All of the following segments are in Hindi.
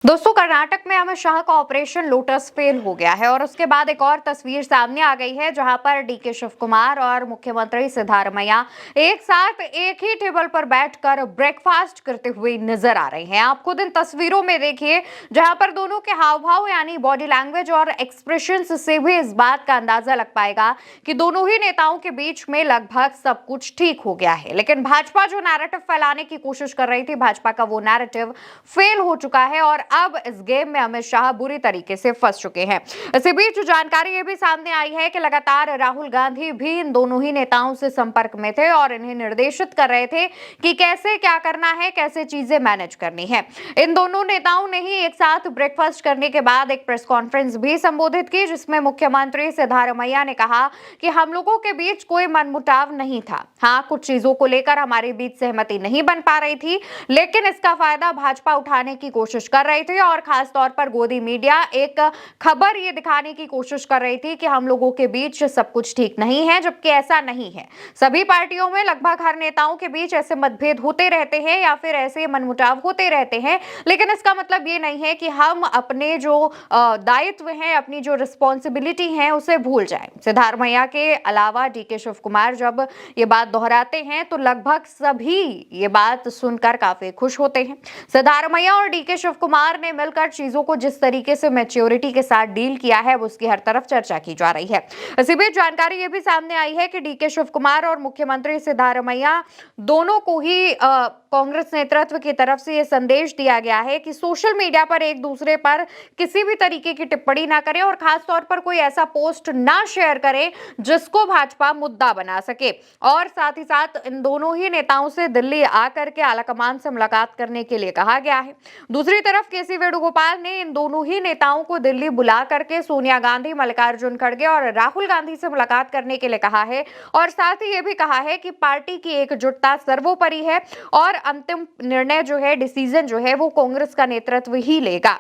दोस्तों, कर्नाटक में अमित शाह का ऑपरेशन लोटस फेल हो गया है और उसके बाद एक और तस्वीर सामने आ गई है जहां पर डीके शिव कुमार और मुख्यमंत्री सिद्धारमैया एक साथ एक ही टेबल पर बैठकर ब्रेकफास्ट करते हुए नजर आ रहे हैं। आप खुद इन तस्वीरों में देखिए जहां पर दोनों के हाव भाव यानी बॉडी लैंग्वेज और एक्सप्रेशंस से भी इस बात का अंदाजा लग पाएगा कि दोनों ही नेताओं के बीच में लगभग सब कुछ ठीक हो गया है। लेकिन भाजपा जो नैरेटिव फैलाने की कोशिश कर रही थी, भाजपा का वो नैरेटिव फेल हो चुका है और अब इस गेम में अमित शाह बुरी तरीके से फंस चुके हैं। इसी बीच जानकारी ये भी सामने आई है कि लगातार राहुल गांधी भी इन दोनों ही नेताओं से संपर्क में थे और इन्हें निर्देशित कर रहे थे कि कैसे क्या करना है, कैसे चीजें मैनेज करनी है। इन दोनों नेताओं ने ही एक साथ ब्रेकफास्ट करने के बाद एक प्रेस कॉन्फ्रेंस भी संबोधित की, जिसमें मुख्यमंत्री सिद्धारमैया ने कहा कि हम लोगों के बीच कोई मनमुटाव नहीं था। हाँ, कुछ चीजों को लेकर हमारे बीच सहमति नहीं बन पा रही थी, लेकिन इसका फायदा भाजपा उठाने की कोशिश कर रही थी और खास तौर पर गोदी मीडिया एक खबर ये दिखाने की कोशिश कर रही थी कि हम लोगों के बीच सब कुछ ठीक नहीं है, जबकि ऐसा नहीं है। सभी पार्टियों में लगभग हर नेताओं के बीच ऐसे मतभेद होते रहते हैं या फिर ऐसे मनमुटाव होते रहते हैं, लेकिन इसका मतलब ये नहीं है कि हम अपने जो दायित्व हैं, अपनी जो रिस्पॉन्सिबिलिटी है, उसे भूल जाएं। सिद्धारमैया के अलावा डीके शिव कुमार जब ये बात दोहराते हैं तो लगभग सभी ये बात सुनकर काफी खुश होते हैं। सिद्धारमैया और डीके शिव कुमार ने मिलकर चीजों को जिस तरीके से मैच्योरिटी के साथ डील किया है, उसकी हर तरफ चर्चा की जा रही है। इसी बीच जानकारी ये भी सामने आई है कि डीके शिव कुमार और मुख्यमंत्री सिद्धारमैया दोनों को ही कांग्रेस नेतृत्व की तरफ से यह संदेश दिया गया है कि सोशल मीडिया पर एक दूसरे पर किसी भी तरीके की टिप्पणी ना करें और खास तौर पर कोई ऐसा पोस्ट ना शेयर करें जिसको भाजपा मुद्दा बना सके। और साथ ही साथ इन दोनों ही नेताओं से दिल्ली आकर के आलाकमान से मुलाकात करने के लिए कहा गया है। दूसरी तरफ केसी वेणुगोपाल ने इन दोनों ही नेताओं को दिल्ली बुला करके सोनिया गांधी, मल्लिकार्जुन खड़गे और राहुल गांधी से मुलाकात करने के लिए कहा है और साथ ही ये भी कहा है कि पार्टी की एकजुटता सर्वोपरि है और अंतिम निर्णय जो है, डिसीजन जो है, वो कांग्रेस का नेतृत्व ही लेगा।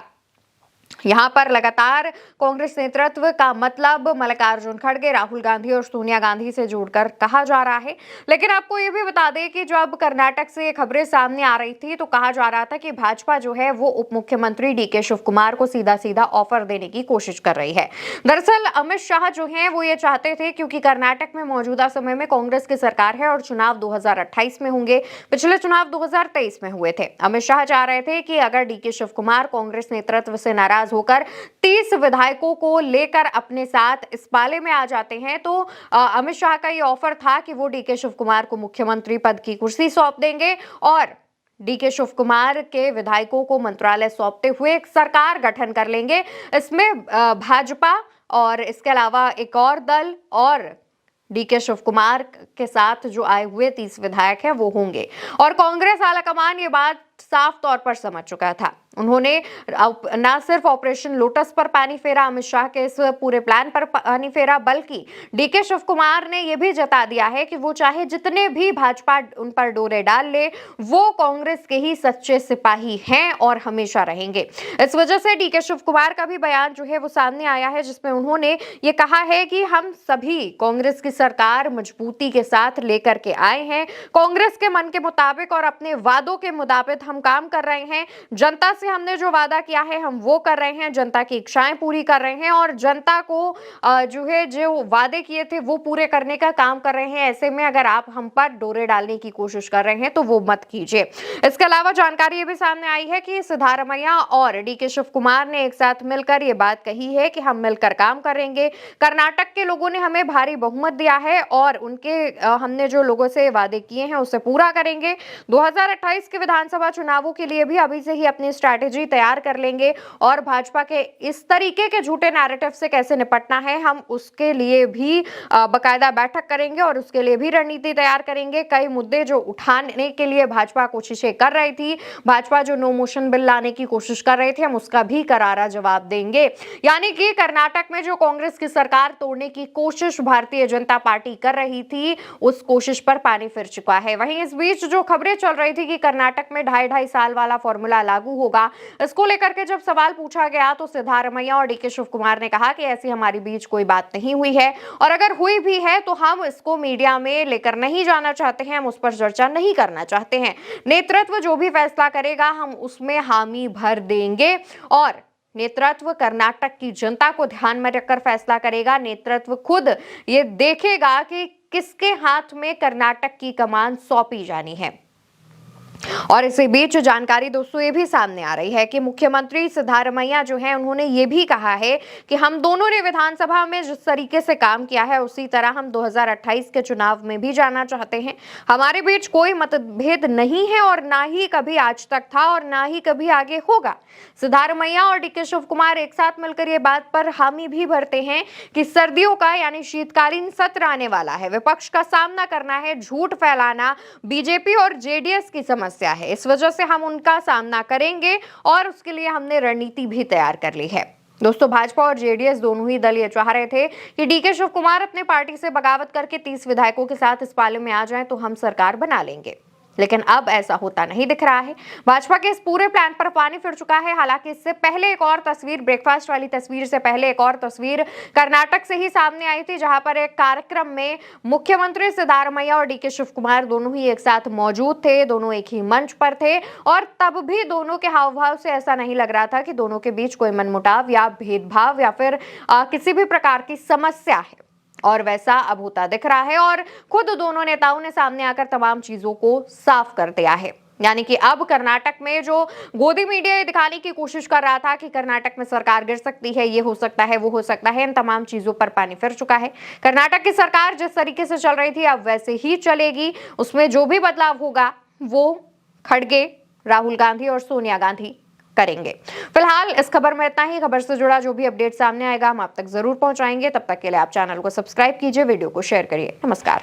यहां पर लगातार कांग्रेस नेतृत्व का मतलब मल्लिकार्जुन खड़गे, राहुल गांधी और सोनिया गांधी से जोड़कर कहा जा रहा है। लेकिन आपको यह भी बता दें कि जब कर्नाटक से खबरें सामने आ रही थी तो कहा जा रहा था कि भाजपा जो है वो उप मुख्यमंत्री डीके शिव कुमार को सीधा सीधा ऑफर देने की कोशिश कर रही है। दरअसल अमित शाह जो है वो ये चाहते थे, क्योंकि कर्नाटक में मौजूदा समय में कांग्रेस की सरकार है और चुनाव 2028 में होंगे। पिछले चुनाव 2023 में हुए थे। अमित शाह चाह रहे थे कि अगर डीके शिव कुमार कांग्रेस नेतृत्व से नाराज होकर 30 विधायकों को लेकर अपने साथ इस पाले में आ जाते हैं तो अमित शाह का ये ऑफर था कि वो डीके शिव कुमार को मुख्यमंत्री पद की कुर्सी सौंप देंगे और डीके शिव कुमार के विधायकों को मंत्रालय सौंपते हुए एक सरकार गठन कर लेंगे। इसमें भाजपा और इसके अलावा एक और दल और डीके शिव कुमार के साथ जो आए हुए 30 विधायक हैं वो होंगे। और कांग्रेस आलाकमान ये बात साफ तौर पर समझ चुका था। उन्होंने ना सिर्फ ऑपरेशन लोटस पर पानी फेरा, अमित शाह के इस पूरे प्लान पर पानी फेरा, बल्कि डीके शिव कुमार ने यह भी जता दिया है कि वो चाहे जितने भी भाजपा उन पर डोरे डाल ले, वो कांग्रेस के ही सच्चे सिपाही हैं और हमेशा रहेंगे। इस वजह से डीके शिव कुमार का भी बयान जो है वो सामने आया है, जिसमें उन्होंने ये कहा है कि हम सभी कांग्रेस की सरकार मजबूती के साथ लेकर के आए हैं। कांग्रेस के मन के मुताबिक और अपने वादों के मुताबिक हम काम कर रहे हैं। जनता से हमने जो वादा किया है हम वो कर रहे हैं, जनता की इच्छाएं पूरी कर रहे हैं और जनता को जो वादे किए थे वो पूरे करने का काम कर रहे हैं। ऐसे में अगर आप हम पर डोरे डालने की कोशिश कर रहे हैं तो वो मत कीजिए। इसके अलावा जानकारी ये भी सामने आई है कि सिद्धारमैया और डीके शिव कुमार ने एक साथ मिलकर ये बात कही है कि हम मिलकर काम करेंगे। कर्नाटक के लोगों ने हमें भारी बहुमत दिया है और उनके हमने जो लोगों से वादे किए हैं उसे पूरा करेंगे। 2028 के विधानसभा चुनावों के लिए भी अभी से ही अपनी स्ट्रैटेजी तैयार कर लेंगे और भाजपा के इस तरीके के झूठे नैरेटिव से कैसे निपटना है हम उसके लिए भी बकायदा बैठक करेंगे और उसके लिए भी रणनीति तैयार करेंगे। कई मुद्दे जो उठाने के लिए भाजपा कोशिशें कर रही थी, भाजपा जो नो मोशन बिल लाने की कोशिश कर रहे थे, हम उसका भी करारा जवाब देंगे। यानी कि कर्नाटक में जो कांग्रेस की सरकार तोड़ने की कोशिश भारतीय जनता पार्टी कर रही थी, उस कोशिश पर पानी फिर चुका है। वहीं इस बीच जो खबरें चल रही थी कि कर्नाटक में 2.5 साल वाला फॉर्मूला लागू होगा, होगा। इसको लेकर के जब सवाल पूछा गया तो सिद्धारमैया और डीके शिव कुमार ने कहा कि ऐसी हमारे बीच कोई बात नहीं हुई है और अगर हुई भी है तो हम इसको मीडिया में लेकर नहीं जाना चाहते हैं, हम उस पर चर्चा नहीं करना चाहते हैं। नेतृत्व जो भी फैसला करेगा हम उसमें हामी भर देंगे और नेतृत्व कर्नाटक की जनता को ध्यान में रखकर फैसला करेगा। नेतृत्व खुद ये देखेगा कि किसके हाथ में कर्नाटक की कमान सौंपी जानी है। और इसी बीच जानकारी दोस्तों ये भी सामने आ रही है कि मुख्यमंत्री सिद्धारमैया जो है उन्होंने ये भी कहा है कि हम दोनों ने विधानसभा में जिस तरीके से काम किया है उसी तरह हम 2028 के चुनाव में भी जाना चाहते हैं। हमारे बीच कोई मतभेद नहीं है और ना ही कभी आज तक था और ना ही कभी आगे होगा। सिद्धारमैया और डीके शिव कुमार एक साथ मिलकर ये बात पर हामी भी भरते हैं कि सर्दियों का यानी शीतकालीन सत्र आने वाला है। विपक्ष का सामना करना है, झूठ फैलाना बीजेपी और जेडीएस की समस्या है, इस वजह से हम उनका सामना करेंगे और उसके लिए हमने रणनीति भी तैयार कर ली है। दोस्तों भाजपा और जेडीएस दोनों ही दल ये चाह रहे थे कि डीके शिव कुमार अपने पार्टी से बगावत करके 30 विधायकों के साथ इस पाले में आ जाएं तो हम सरकार बना लेंगे, लेकिन अब ऐसा होता नहीं दिख रहा है। भाजपा के इस पूरे प्लान पर पानी फिर चुका है। हालांकि इससे पहले एक और तस्वीर, ब्रेकफास्ट वाली तस्वीर से पहले एक और तस्वीर कर्नाटक से ही सामने आई थी, जहां पर एक कार्यक्रम में मुख्यमंत्री सिद्धारमैया और डीके शिव कुमार दोनों ही एक साथ मौजूद थे, दोनों एक ही मंच पर थे और तब भी दोनों के हाव भाव से ऐसा नहीं लग रहा था कि दोनों के बीच कोई मनमुटाव या भेदभाव या फिर किसी भी प्रकार की समस्या है, और वैसा अब होता दिख रहा है। और खुद दोनों नेताओं ने सामने आकर तमाम चीजों को साफ कर दिया है। यानी कि अब कर्नाटक में जो गोदी मीडिया ये दिखाने की कोशिश कर रहा था कि कर्नाटक में सरकार गिर सकती है, ये हो सकता है, वो हो सकता है, इन तमाम चीजों पर पानी फिर चुका है। कर्नाटक की सरकार जिस तरीके से चल रही थी अब वैसे ही चलेगी। उसमें जो भी बदलाव होगा वो खड़गे, राहुल गांधी और सोनिया गांधी करेंगे। फिलहाल इस खबर में इतना ही। खबर से जुड़ा जो भी अपडेट सामने आएगा हम आप तक जरूर पहुंचाएंगे। तब तक के लिए आप चैनल को सब्सक्राइब कीजिए, वीडियो को शेयर करिए। नमस्कार।